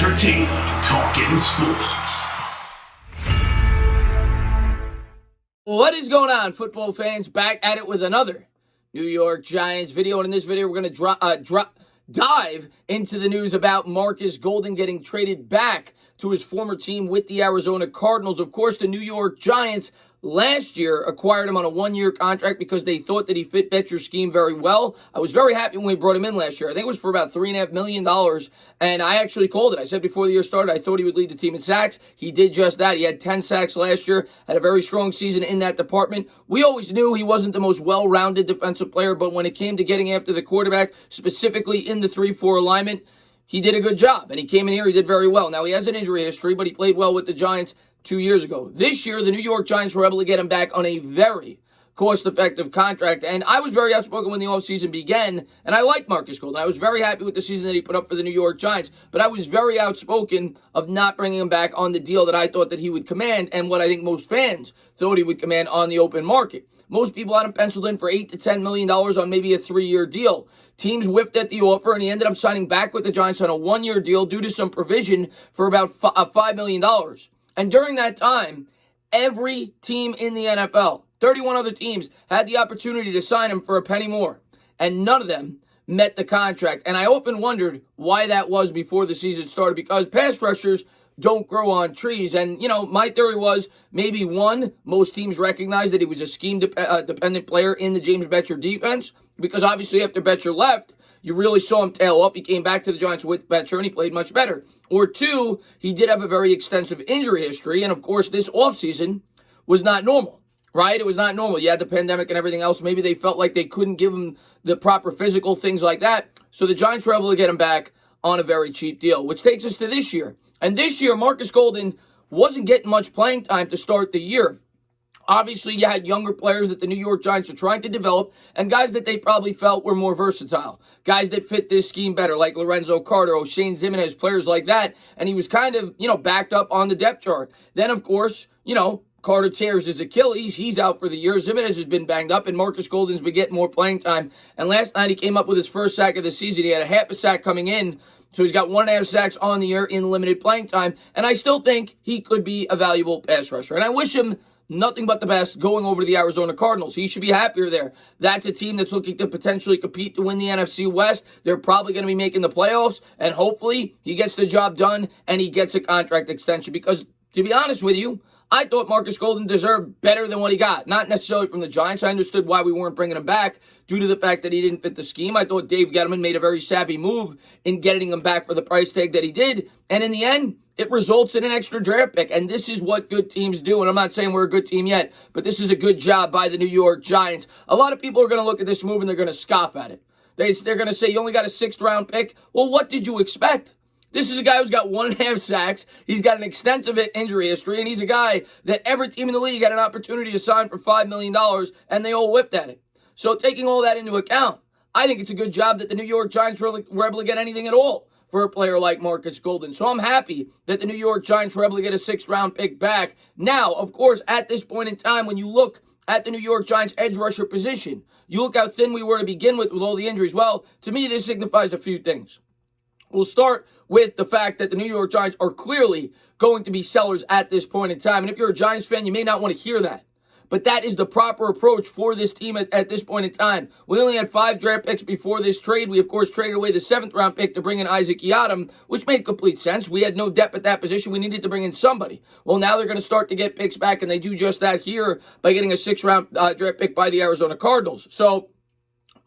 entertaining talking sports. What is going on, football fans? Back at it with another New York Giants video. And in this video, we're going to dive into the news about Markus Golden getting traded back to his former team with the Arizona Cardinals. Of course, the New York Giants last year acquired him on a one-year contract because they thought that he fit Betcher's scheme very well. I was very happy when we brought him in last year. I think it was for about $3.5 million, and I actually called it. I said before the year started, I thought he would lead the team in sacks. He did just that. He had 10 sacks last year, had a very strong season in that department. We always knew he wasn't the most well-rounded defensive player, but when it came to getting after the quarterback, specifically in the 3-4 alignment, he did a good job, and he came in here, he did very well. Now, he has an injury history, but he played well with the Giants 2 years ago. This year, the New York Giants were able to get him back on a very cost-effective contract, and I was very outspoken when the offseason began, and I liked Markus Golden. I was very happy with the season that he put up for the New York Giants, but I was very outspoken of not bringing him back on the deal that I thought that he would command, and what I think most fans thought he would command on the open market. Most people had him penciled in for $8 to $10 million on maybe a 3-year deal. Teams whipped at the offer, and he ended up signing back with the Giants on a 1-year deal due to some provision for about $5 million. And during that time, every team in the NFL, 31 other teams, had the opportunity to sign him for a penny more. And none of them met the contract. And I often wondered why that was before the season started, because pass rushers don't grow on trees. And, my theory was maybe one, most teams recognized that he was a scheme-dependent player in the James Betcher defense, because obviously after Betcher left, you really saw him tail off. He came back to the Giants with Betcher, and he played much better. Or two, he did have a very extensive injury history, and of course, this offseason was not normal, right? It was not normal. You had the pandemic and everything else. Maybe they felt like they couldn't give him the proper physical, things like that. So the Giants were able to get him back on a very cheap deal, which takes us to this year. And this year, Markus Golden wasn't getting much playing time to start the year. Obviously, you had younger players that the New York Giants are trying to develop, and guys that they probably felt were more versatile. Guys that fit this scheme better, like Lorenzo Carter, O'Shane Ximines, players like that. And he was kind of, backed up on the depth chart. Then, of course, Carter tears his Achilles. He's out for the year. Ximines has been banged up, and Markus Golden's been getting more playing time. And last night, he came up with his first sack of the season. He had a half a sack coming in. So he's got 1.5 sacks on the year in limited playing time. And I still think he could be a valuable pass rusher. And I wish him nothing but the best going over to the Arizona Cardinals. He should be happier there. That's a team that's looking to potentially compete to win the NFC West. They're probably going to be making the playoffs, and hopefully he gets the job done and he gets a contract extension, because to be honest with you, I thought Markus Golden deserved better than what he got. Not necessarily from the Giants. I understood why we weren't bringing him back due to the fact that he didn't fit the scheme. I thought Dave Gettleman made a very savvy move in getting him back for the price tag that he did. And in the end, it results in an extra draft pick. And this is what good teams do. And I'm not saying we're a good team yet, but this is a good job by the New York Giants. A lot of people are going to look at this move and they're going to scoff at it. They're going to say, you only got a 6th-round pick. Well, what did you expect? This is a guy who's got 1.5 sacks. He's got an extensive injury history, and he's a guy that every team in the league had an opportunity to sign for $5 million, and they all whipped at it. So taking all that into account, I think it's a good job that the New York Giants were able to get anything at all for a player like Markus Golden. So I'm happy that the New York Giants were able to get a 6th-round pick back. Now, of course, at this point in time, when you look at the New York Giants edge rusher position, you look how thin we were to begin with all the injuries. Well, to me, this signifies a few things. We'll start with the fact that the New York Giants are clearly going to be sellers at this point in time. And if you're a Giants fan, you may not want to hear that. But that is the proper approach for this team at this point in time. We only had 5 draft picks before this trade. We, of course, traded away the 7th-round pick to bring in Isaac Yiadom, which made complete sense. We had no depth at that position. We needed to bring in somebody. Well, now they're going to start to get picks back, and they do just that here by getting a 6th-round draft pick by the Arizona Cardinals. So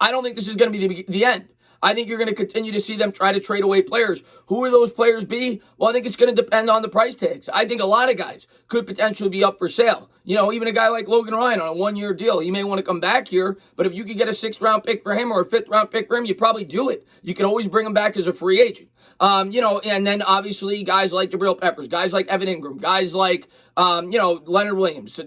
I don't think this is going to be the end. I think you're going to continue to see them try to trade away players. Who will those players be? Well, I think it's going to depend on the price tags. I think a lot of guys could potentially be up for sale. Even a guy like Logan Ryan on a 1-year deal. He may want to come back here, but if you could get a 6th-round pick for him or a 5th-round pick for him, you'd probably do it. You can always bring him back as a free agent. And then obviously guys like Jabril Peppers, guys like Evan Ingram, guys like, Leonard Williams,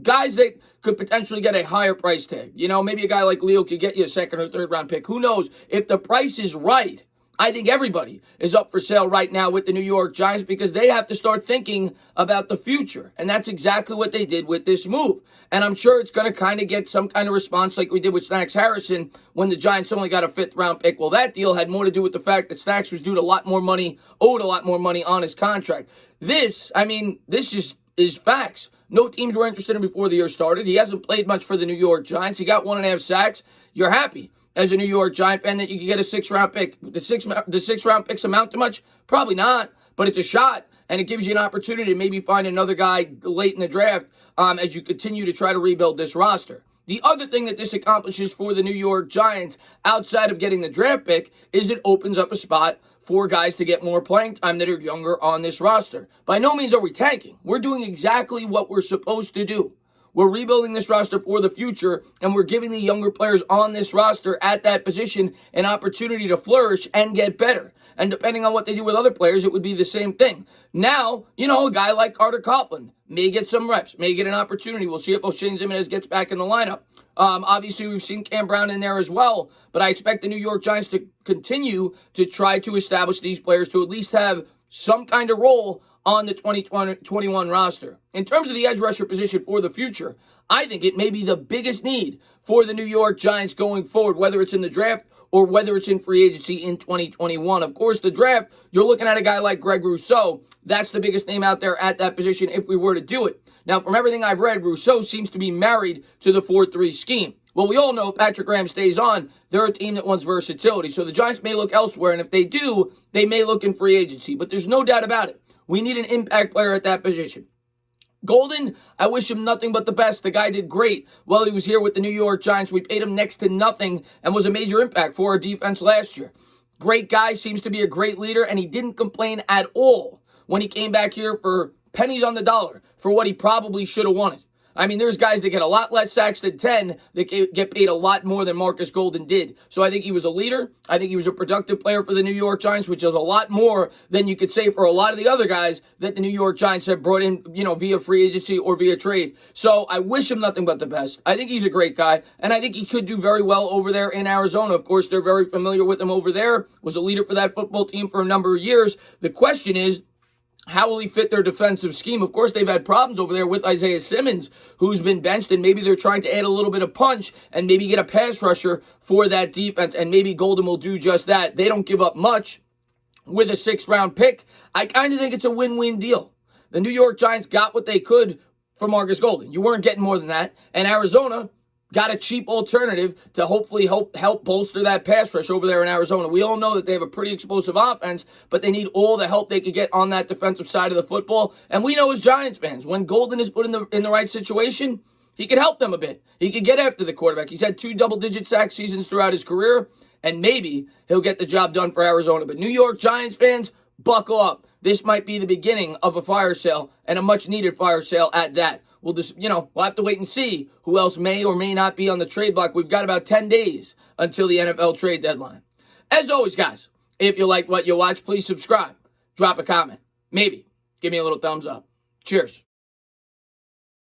guys that could potentially get a higher price tag. Maybe a guy like Leo could get you a 2nd or 3rd round pick. Who knows? If the price is right, I think everybody is up for sale right now with the New York Giants because they have to start thinking about the future. And that's exactly what they did with this move. And I'm sure it's going to kind of get some kind of response like we did with Snacks Harrison when the Giants only got a 5th-round pick. Well, that deal had more to do with the fact that Snacks was owed a lot more money on his contract. This just is facts. No teams were interested in him before the year started. He hasn't played much for the New York Giants. He got 1.5 sacks. You're happy as a New York Giant fan that you can get a 6th-round pick. The 6th-round picks amount to much? Probably not, but it's a shot, and it gives you an opportunity to maybe find another guy late in the draft as you continue to try to rebuild this roster. The other thing that this accomplishes for the New York Giants, outside of getting the draft pick, is it opens up a spot for guys to get more playing time that are younger on this roster. By no means are we tanking. We're doing exactly what we're supposed to do. We're rebuilding this roster for the future, and we're giving the younger players on this roster at that position an opportunity to flourish and get better. And depending on what they do with other players, it would be the same thing. Now, a guy like Carter Coughlin may get some reps, may get an opportunity. We'll see if O'Shane Ximines gets back in the lineup. Obviously, we've seen Cam Brown in there as well, but I expect the New York Giants to continue to try to establish these players to at least have some kind of role on the 2021 roster. In terms of the edge rusher position for the future, I think it may be the biggest need for the New York Giants going forward, whether it's in the draft or whether it's in free agency in 2021. Of course, the draft, you're looking at a guy like Greg Rousseau. That's the biggest name out there at that position if we were to do it. Now, from everything I've read, Rousseau seems to be married to the 4-3 scheme. Well, we all know if Patrick Graham stays on, they're a team that wants versatility. So the Giants may look elsewhere, and if they do, they may look in free agency. But there's no doubt about it. We need an impact player at that position. Golden, I wish him nothing but the best. The guy did great while he was here with the New York Giants. We paid him next to nothing and was a major impact for our defense last year. Great guy, seems to be a great leader, and he didn't complain at all when he came back here for pennies on the dollar for what he probably should have wanted. I mean, there's guys that get a lot less sacks than 10 that get paid a lot more than Markus Golden did. So I think he was a leader. I think he was a productive player for the New York Giants, which is a lot more than you could say for a lot of the other guys that the New York Giants have brought in, via free agency or via trade. So I wish him nothing but the best. I think he's a great guy, and I think he could do very well over there in Arizona. Of course, they're very familiar with him over there. Was a leader for that football team for a number of years. The question is, how will he fit their defensive scheme? Of course, they've had problems over there with Isaiah Simmons, who's been benched, and maybe they're trying to add a little bit of punch and maybe get a pass rusher for that defense, and maybe Golden will do just that. They don't give up much with a 6th-round pick. I kind of think it's a win-win deal. The New York Giants got what they could for Markus Golden. You weren't getting more than that, and Arizona got a cheap alternative to hopefully help bolster that pass rush over there in Arizona. We all know that they have a pretty explosive offense, but they need all the help they could get on that defensive side of the football. And we know as Giants fans, when Golden is put in the right situation, he could help them a bit. He could get after the quarterback. He's had 2 double-digit sack seasons throughout his career, and maybe he'll get the job done for Arizona. But New York Giants fans, buckle up. This might be the beginning of a fire sale, and a much-needed fire sale at that. We'll have to wait and see who else may or may not be on the trade block. We've got about 10 days until the NFL trade deadline. As always, guys, if you like what you watch, please subscribe. Drop a comment. Maybe give me a little thumbs up. Cheers.